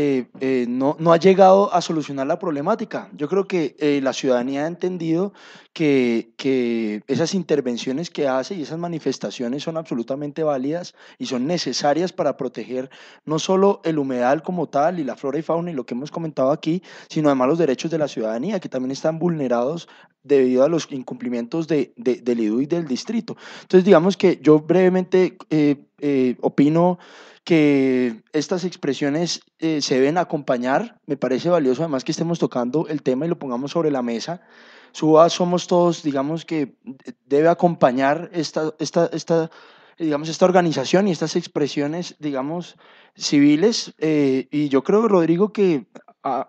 no ha llegado a solucionar la problemática. Yo creo que la ciudadanía ha entendido que esas intervenciones que hace y esas manifestaciones son absolutamente válidas y son necesarias para proteger no solo el humedal como tal y la flora y fauna y lo que hemos comentado aquí, sino además los derechos de la ciudadanía, que también están vulnerados debido a los incumplimientos del IDU y del distrito. Entonces, digamos que yo brevemente opino que estas expresiones se deben acompañar. Me parece valioso además que estemos tocando el tema y lo pongamos sobre la mesa. Suba Somos Todos, digamos que debe acompañar digamos, esta organización y estas expresiones, digamos, civiles, y yo creo, Rodrigo, que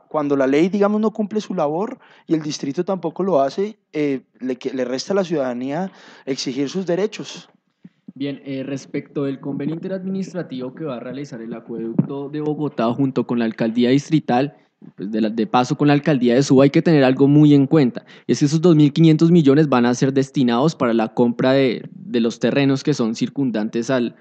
cuando la ley, digamos, no cumple su labor y el distrito tampoco lo hace, le resta a la ciudadanía exigir sus derechos. Bien, respecto del convenio interadministrativo que va a realizar el Acueducto de Bogotá junto con la Alcaldía Distrital, pues de paso con la Alcaldía de Suba, hay que tener algo muy en cuenta, y es que esos 2.500 millones van a ser destinados para la compra de los terrenos que son circundantes al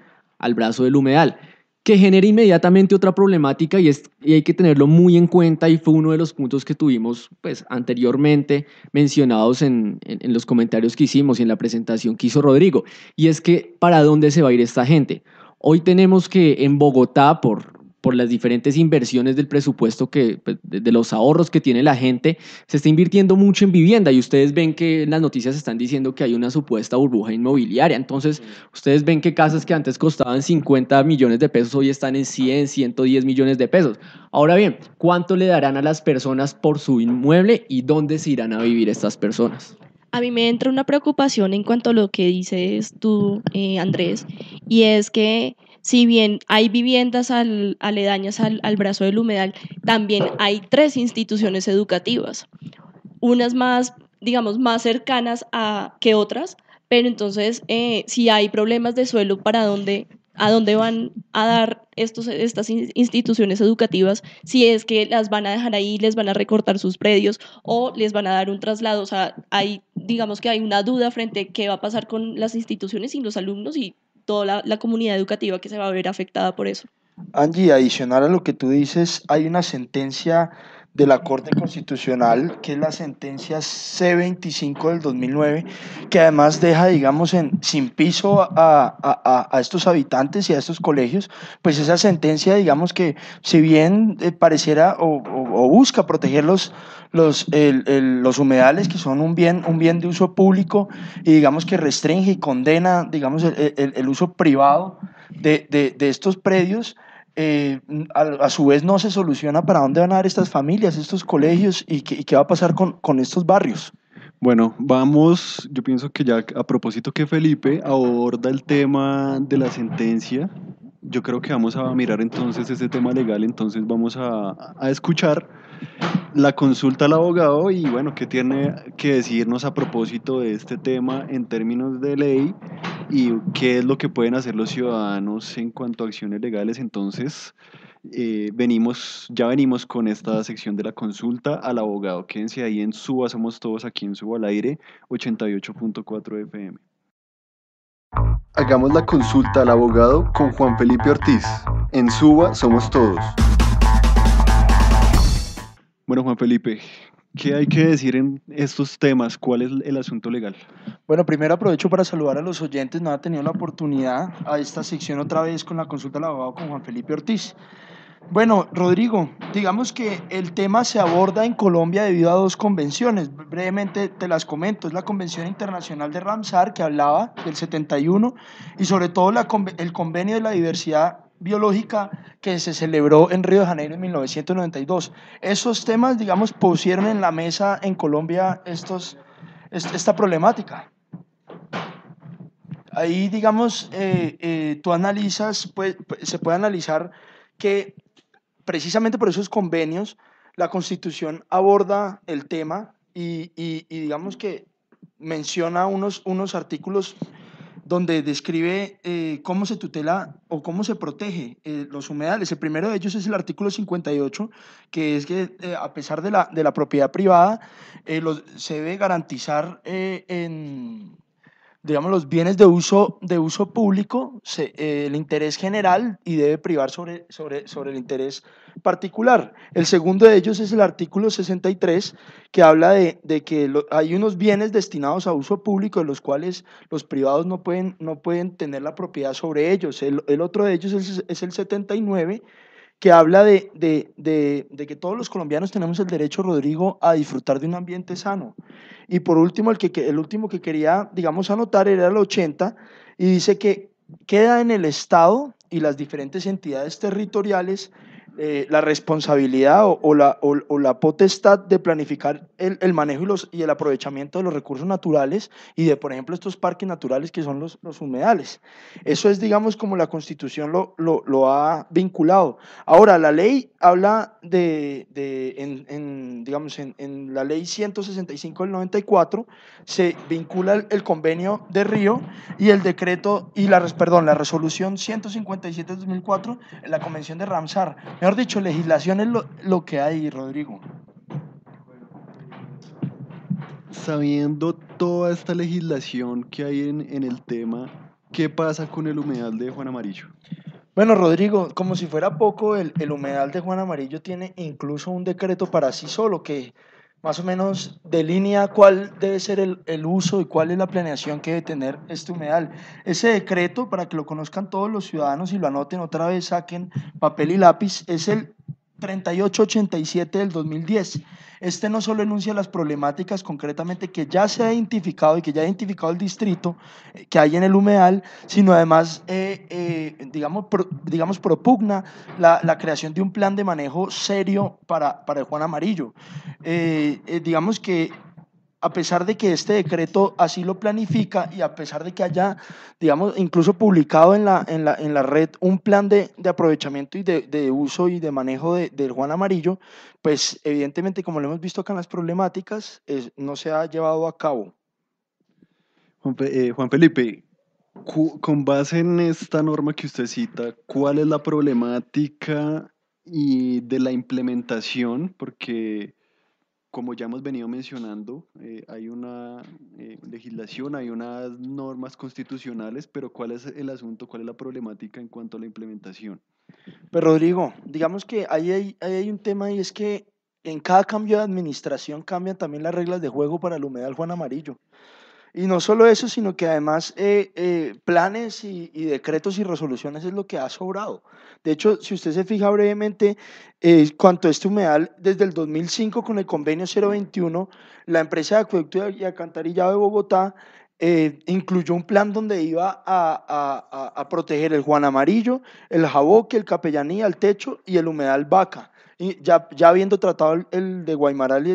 brazo del humedal, que genera inmediatamente otra problemática, y hay que tenerlo muy en cuenta, y fue uno de los puntos que tuvimos pues, anteriormente mencionados en los comentarios que hicimos y en la presentación que hizo Rodrigo, y es que ¿para dónde se va a ir esta gente? Hoy tenemos que en Bogotá, por las diferentes inversiones del presupuesto de los ahorros que tiene la gente, se está invirtiendo mucho en vivienda, y ustedes ven que en las noticias están diciendo que hay una supuesta burbuja inmobiliaria. Entonces, ustedes ven que casas que antes costaban 50 millones de pesos hoy están en 100, 110 millones de pesos. Ahora bien, ¿cuánto le darán a las personas por su inmueble y dónde se irán a vivir estas personas? A mí me entra una preocupación en cuanto a lo que dices tú, Andrés, y es que si bien hay viviendas aledañas al brazo del humedal, también hay 3 instituciones educativas, unas más, digamos, más cercanas que otras, pero entonces si hay problemas de suelo, ¿a dónde van a dar estas instituciones educativas? Si es que las van a dejar ahí, les van a recortar sus predios o les van a dar un traslado. O sea, digamos que hay una duda frente a qué va a pasar con las instituciones y los alumnos y toda la comunidad educativa que se va a ver afectada por eso. Angie, adicional a lo que tú dices, hay una sentencia de la Corte Constitucional, que es la sentencia C25 del 2009, que además deja, digamos, sin piso a estos habitantes y a estos colegios. Pues esa sentencia, digamos que si bien pareciera o busca proteger los humedales, que son un bien de uso público, y digamos que restringe y condena, digamos, el uso privado de estos predios, a su vez no se soluciona para dónde van a dar estas familias, estos colegios, y qué va a pasar con estos barrios. Bueno, yo pienso que ya a propósito que Felipe aborda el tema de la sentencia, yo creo que vamos a mirar entonces ese tema legal, entonces vamos a escuchar la consulta al abogado y bueno, qué tiene que decirnos a propósito de este tema en términos de ley y qué es lo que pueden hacer los ciudadanos en cuanto a acciones legales. Entonces, ya venimos con esta sección de la consulta al abogado. Quédense ahí en Suba Somos Todos, aquí en Suba al Aire, 88.4 FM. Hagamos la consulta al abogado con Juan Felipe Ortiz. En Suba Somos Todos. Bueno, Juan Felipe, ¿qué hay que decir en estos temas? ¿Cuál es el asunto legal? Bueno, primero aprovecho para saludar a los oyentes, no ha tenido la oportunidad a esta sección otra vez con la consulta al abogado con Juan Felipe Ortiz. Bueno, Rodrigo, digamos que el tema se aborda en Colombia debido a dos convenciones. Brevemente te las comento. Es la Convención Internacional de Ramsar, que hablaba del 71, y sobre todo el Convenio de la Diversidad Biológica que se celebró en Río de Janeiro en 1992. Esos temas, digamos, pusieron en la mesa en Colombia esta problemática. Ahí, digamos, tú analizas, pues, se puede analizar que precisamente por esos convenios la Constitución aborda el tema y digamos que menciona unos artículos donde describe cómo se tutela o cómo se protege los humedales. El primero de ellos es el artículo 58, que es que a pesar de la propiedad privada, se debe garantizar digamos, los bienes de uso público, el interés general, y debe privar sobre el interés particular. El segundo de ellos es el artículo 63, que habla de que hay unos bienes destinados a uso público de los cuales los privados no pueden tener la propiedad sobre ellos. El otro de ellos es el 79, que habla de que todos los colombianos tenemos el derecho, Rodrigo, a disfrutar de un ambiente sano. Y por último, el último que quería, digamos, anotar era el 80, y dice que queda en el Estado y las diferentes entidades territoriales la responsabilidad o la potestad de planificar el manejo y el aprovechamiento de los recursos naturales y de, por ejemplo, estos parques naturales que son los humedales. Eso es, digamos, como la Constitución lo ha vinculado. Ahora, la ley habla digamos, en la ley 165 del 94, se vincula el convenio de Río y el decreto, y la resolución 157 del 2004, la convención de Ramsar. Mejor dicho, legislación es lo que hay, Rodrigo. Sabiendo toda esta legislación que hay en el tema, ¿qué pasa con el humedal de Juan Amarillo? Bueno, Rodrigo, como si fuera poco, el humedal de Juan Amarillo tiene incluso un decreto para sí solo que más o menos delinea cuál debe ser el uso y cuál es la planeación que debe tener este humedal. Ese decreto, para que lo conozcan todos los ciudadanos y lo anoten otra vez, saquen papel y lápiz, es el 3887 del 2010. Este no solo enuncia las problemáticas concretamente que ya se ha identificado y que ya ha identificado el distrito que hay en el humedal, sino además, digamos, propugna la creación de un plan de manejo serio para el Juan Amarillo. Digamos que a pesar de que este decreto así lo planifica y a pesar de que haya, digamos, incluso publicado en la red un plan de aprovechamiento y de uso y de manejo del Juan Amarillo, pues evidentemente, como lo hemos visto acá en las problemáticas, no se ha llevado a cabo. Juan Felipe, con base en esta norma que usted cita, ¿cuál es la problemática y de la implementación? Porque, como ya hemos venido mencionando, hay una legislación, hay unas normas constitucionales, pero ¿cuál es el asunto, cuál es la problemática en cuanto a la implementación? Pues Rodrigo, digamos que ahí hay un tema, y es que en cada cambio de administración cambian también las reglas de juego para el humedal Juan Amarillo. Y no solo eso, sino que además planes y decretos y resoluciones es lo que ha sobrado. De hecho, si usted se fija brevemente, cuanto a este humedal, desde el 2005 con el convenio 021, la empresa de acueducto y alcantarillado de Bogotá incluyó un plan donde iba a proteger el Juan Amarillo, el Jaboque, el Capellanía, el Techo y el humedal Vaca. Y ya habiendo tratado el de Guaymaral y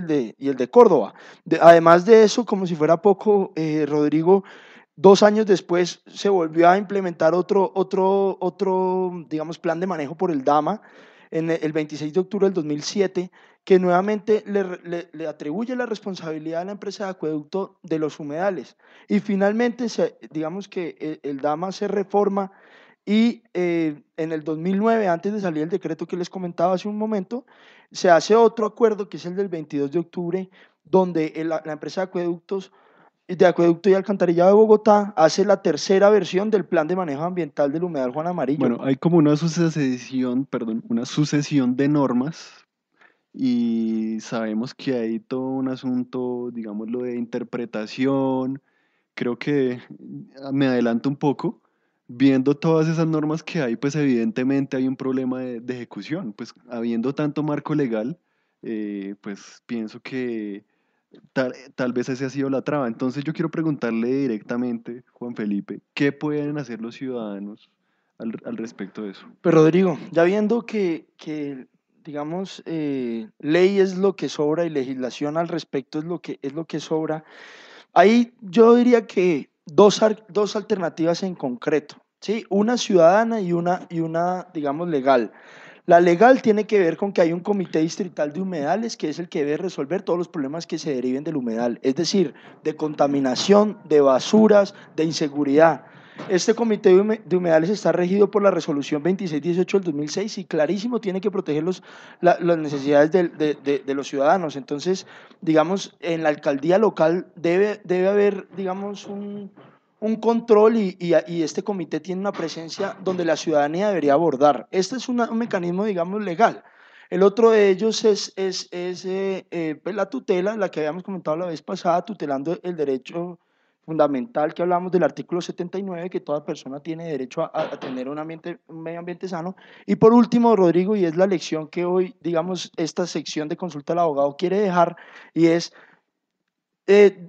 el de Córdoba. Además de eso, como si fuera poco, Rodrigo, 2 años después se volvió a implementar otro, digamos, plan de manejo por el DAMA, en el 26 de octubre del 2007, que nuevamente le atribuye la responsabilidad a la empresa de acueducto de los humedales. Y finalmente, digamos que el DAMA se reforma y en el 2009, antes de salir el decreto que les comentaba hace un momento, se hace otro acuerdo que es el del 22 de octubre, donde la empresa de acueducto y alcantarillado de Bogotá hace la tercera versión del plan de manejo ambiental del humedal Juan Amarillo. Bueno, hay como una sucesión de normas y sabemos que hay todo un asunto, digámoslo, de interpretación. Creo que me adelanto un poco. Viendo todas esas normas que hay, pues evidentemente hay un problema de ejecución. Pues habiendo tanto marco legal, pues pienso que tal vez esa ha sido la traba. Entonces yo quiero preguntarle directamente, Juan Felipe, ¿qué pueden hacer los ciudadanos al respecto de eso? Pero Rodrigo, ya viendo digamos, ley es lo que sobra y legislación al respecto es lo que sobra, ahí yo diría que dos alternativas en concreto, ¿sí? Una ciudadana y una, digamos, legal. La legal tiene que ver con que hay un comité distrital de humedales que es el que debe resolver todos los problemas que se deriven del humedal, es decir, de contaminación, de basuras, de inseguridad. Este comité de humedales está regido por la resolución 2618 del 2006 y clarísimo tiene que proteger las necesidades de los ciudadanos. Entonces, digamos, en la alcaldía local debe haber, digamos, un control y este comité tiene una presencia donde la ciudadanía debería abordar. Este es un mecanismo, digamos, legal. El otro de ellos es pues la tutela, la que habíamos comentado la vez pasada, tutelando el derecho fundamental que hablamos del artículo 79, que toda persona tiene derecho a tener un medio ambiente sano. Y por último, Rodrigo, y es la lección que hoy, digamos, esta sección de consulta al abogado quiere dejar, y es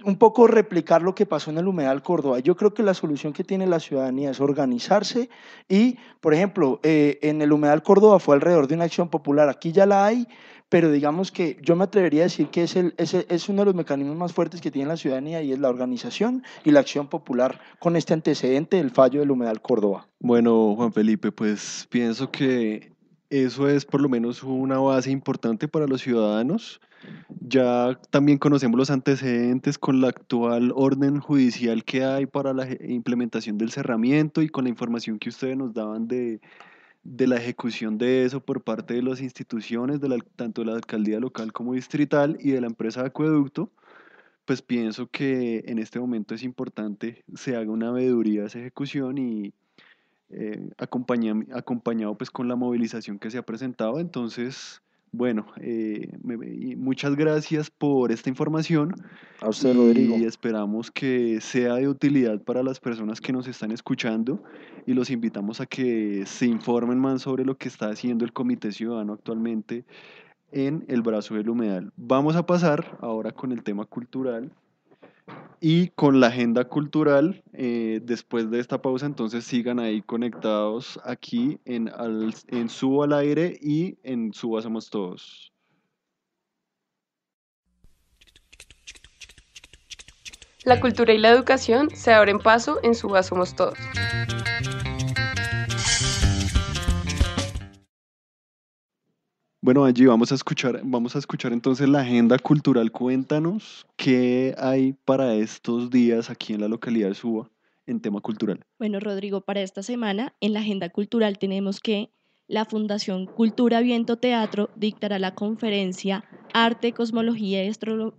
un poco replicar lo que pasó en el Humedal Córdoba. Yo creo que la solución que tiene la ciudadanía es organizarse y, por ejemplo, en el Humedal Córdoba fue alrededor de una acción popular. Aquí ya la hay, pero digamos que yo me atrevería a decir que es uno de los mecanismos más fuertes que tiene la ciudadanía y es la organización y la acción popular con este antecedente del fallo del Humedal Córdoba. Bueno, Juan Felipe, pues pienso que eso es por lo menos una base importante para los ciudadanos. Ya también conocemos los antecedentes con la actual orden judicial que hay para la implementación del cerramiento y con la información que ustedes nos daban de la ejecución de eso por parte de las instituciones, tanto de la alcaldía local como distrital y de la empresa de acueducto. Pues pienso que en este momento es importante se haga una veeduría de esa ejecución y acompañado pues con la movilización que se ha presentado. Entonces, bueno, y muchas gracias por esta información. A usted, Rodrigo. Y esperamos que sea de utilidad para las personas que nos están escuchando y los invitamos a que se informen más sobre lo que está haciendo el Comité Ciudadano actualmente en el Brazo del Humedal. Vamos a pasar ahora con el tema cultural y con la agenda cultural. Después de esta pausa, entonces sigan ahí conectados aquí en Subo al Aire y en Suba Somos Todos. La cultura y la educación se abren paso en Suba Somos Todos. Bueno, Angie, vamos a escuchar entonces la agenda cultural. Cuéntanos qué hay para estos días aquí en la localidad de Suba en tema cultural. Bueno, Rodrigo, para esta semana en la agenda cultural tenemos que la Fundación Cultura Viento Teatro dictará la conferencia Arte, Cosmología y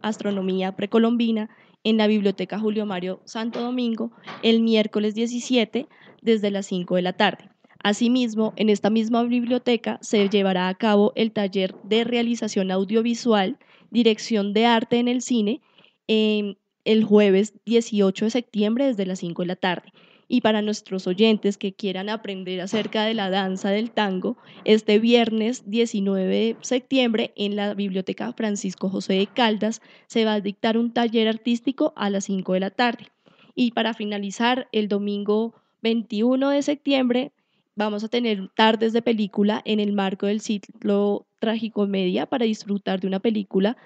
Astronomía Precolombina en la Biblioteca Julio Mario Santo Domingo el miércoles 17 desde las 5 de la tarde. Asimismo, en esta misma biblioteca se llevará a cabo el taller de realización audiovisual, dirección de arte en el cine, el jueves 18 de septiembre desde las 5 de la tarde. Y para nuestros oyentes que quieran aprender acerca de la danza del tango, este viernes 19 de septiembre en la Biblioteca Francisco José de Caldas se va a dictar un taller artístico a las 5 de la tarde. Y para finalizar, el domingo 21 de septiembre vamos a tener tardes de película en el marco del ciclo Tragicomedia para disfrutar de una película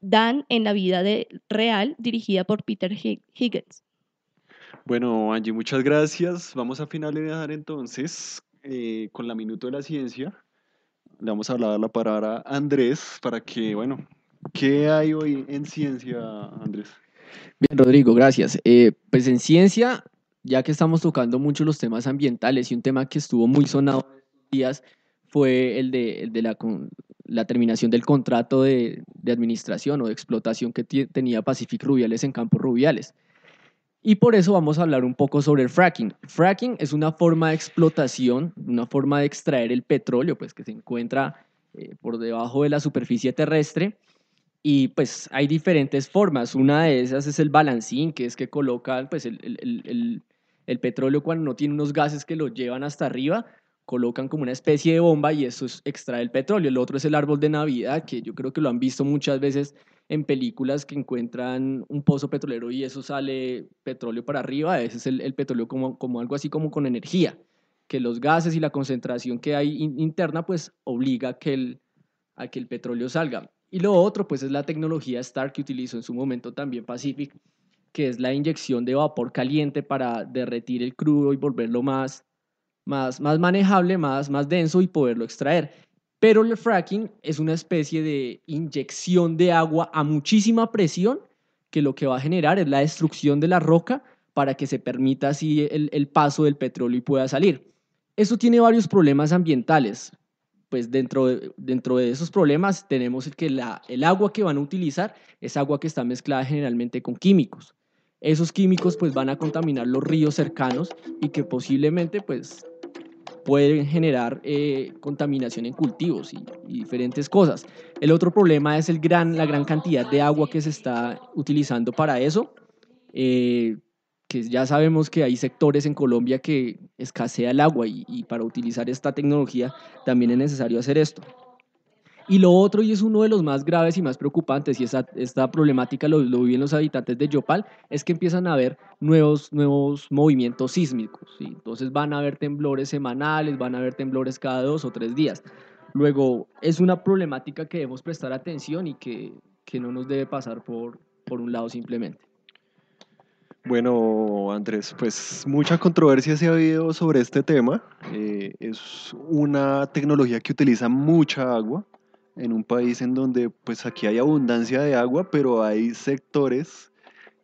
Dan en la vida real dirigida por Peter Higgins. Bueno, Angie, muchas gracias. Vamos a finalizar entonces con la Minuto de la Ciencia. le vamos a dar la palabra a Andrés para que, bueno, ¿qué hay hoy en ciencia, Andrés? Bien, Rodrigo, gracias. Pues en ciencia, ya que estamos tocando mucho los temas ambientales y un tema que estuvo muy sonado en estos días fue el de la terminación del contrato de administración o de explotación que tenía Pacific Rubiales en Campos Rubiales. Y por eso vamos a hablar un poco sobre el fracking. Fracking es una forma de explotación, una forma de extraer el petróleo, pues que se encuentra por debajo de la superficie terrestre. Y pues hay diferentes formas. Una de esas es el balancín, que es que colocan pues, el petróleo cuando no tiene unos gases que lo llevan hasta arriba, colocan como una especie de bomba y eso extrae el petróleo. El otro es el árbol de Navidad, que yo creo que lo han visto muchas veces en películas que encuentran un pozo petrolero y eso sale petróleo para arriba. Ese es el petróleo como algo así como con energía, que los gases y la concentración que hay interna pues obliga a que el petróleo salga. Y lo otro pues es la tecnología STAR que utilizó en su momento también Pacific, que es la inyección de vapor caliente para derretir el crudo y volverlo más manejable, más denso y poderlo extraer. Pero el fracking es una especie de inyección de agua a muchísima presión que lo que va a generar es la destrucción de la roca para que se permita así el paso del petróleo y pueda salir. Eso tiene varios problemas ambientales. Pues dentro de esos problemas tenemos que el agua que van a utilizar es agua que está mezclada generalmente con químicos. Esos químicos pues van a contaminar los ríos cercanos y que posiblemente pues pueden generar contaminación en cultivos y diferentes cosas. El otro problema es la gran cantidad de agua que se está utilizando para eso, que ya sabemos que hay sectores en Colombia que escasea el agua y para utilizar esta tecnología también es necesario hacer esto. Y lo otro, y es uno de los más graves y más preocupantes, y esta problemática lo viven los habitantes de Yopal, es que empiezan a haber nuevos movimientos sísmicos, ¿sí? Entonces van a haber temblores semanales, van a haber temblores cada 2 o 3 días. Luego, es una problemática que debemos prestar atención y que no nos debe pasar por un lado simplemente. Bueno, Andrés, pues mucha controversia se ha habido sobre este tema. Es una tecnología que utiliza mucha agua en un país en donde pues aquí hay abundancia de agua, pero hay sectores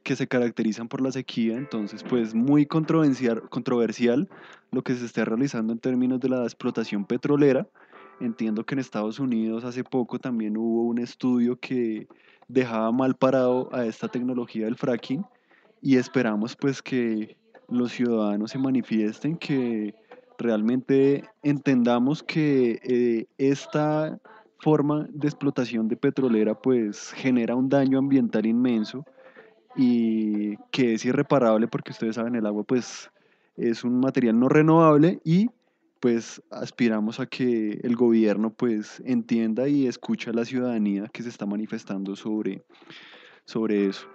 que se caracterizan por la sequía, entonces pues muy controversial lo que se está realizando en términos de la explotación petrolera. Entiendo que en Estados Unidos hace poco también hubo un estudio que dejaba mal parado a esta tecnología del fracking y esperamos pues que los ciudadanos se manifiesten, que realmente entendamos que esta forma de explotación de petrolera pues genera un daño ambiental inmenso y que es irreparable porque ustedes saben el agua pues es un material no renovable y pues aspiramos a que el gobierno pues entienda y escuche a la ciudadanía que se está manifestando sobre eso.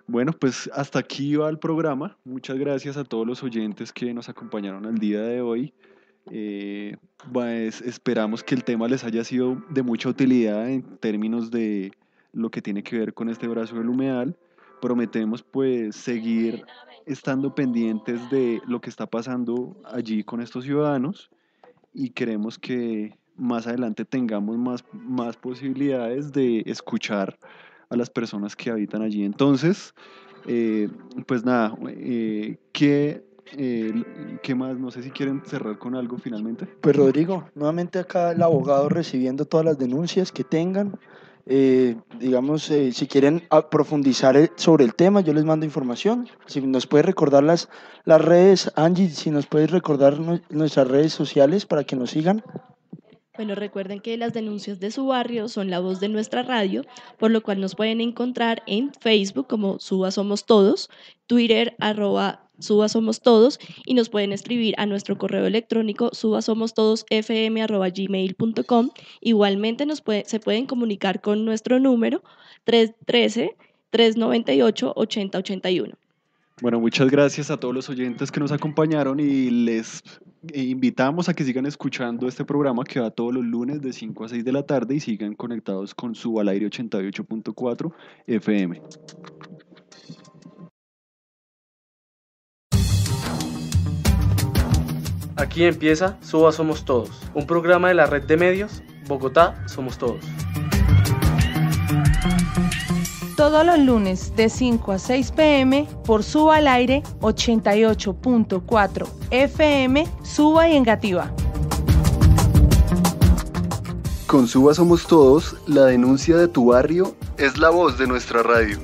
Bueno, pues hasta aquí va el programa. Muchas gracias a todos los oyentes que nos acompañaron el día de hoy. Pues esperamos que el tema les haya sido de mucha utilidad en términos de lo que tiene que ver con este brazo del humedal. Prometemos pues seguir estando pendientes de lo que está pasando allí con estos ciudadanos y queremos que más adelante tengamos más posibilidades de escuchar a las personas que habitan allí. Entonces, pues nada, ¿qué más? No sé si quieren cerrar con algo finalmente. Pues Rodrigo, nuevamente acá el abogado recibiendo todas las denuncias que tengan. Digamos, si quieren profundizar sobre el tema, yo les mando información. Si nos puedes recordar las redes, Angie, si nos puedes recordar nuestras redes sociales para que nos sigan. Bueno, recuerden que las denuncias de su barrio son la voz de nuestra radio, por lo cual nos pueden encontrar en Facebook como Suba Somos Todos, Twitter @Suba Somos Todos y nos pueden escribir a nuestro correo electrónico subasomostodosfm@gmail.com. Igualmente se pueden comunicar con nuestro número 313-398-8081. Bueno, muchas gracias a todos los oyentes que nos acompañaron y les invitamos a que sigan escuchando este programa que va todos los lunes de 5 a 6 de la tarde y sigan conectados con Suba al Aire 88.4 FM. Aquí empieza Suba Somos Todos, un programa de la red de medios Bogotá somos todos. Todos los lunes de 5 a 6 p.m. por Suba al Aire 88.4 FM, Suba y Engativá. Con Suba Somos Todos, la denuncia de tu barrio es la voz de nuestra radio.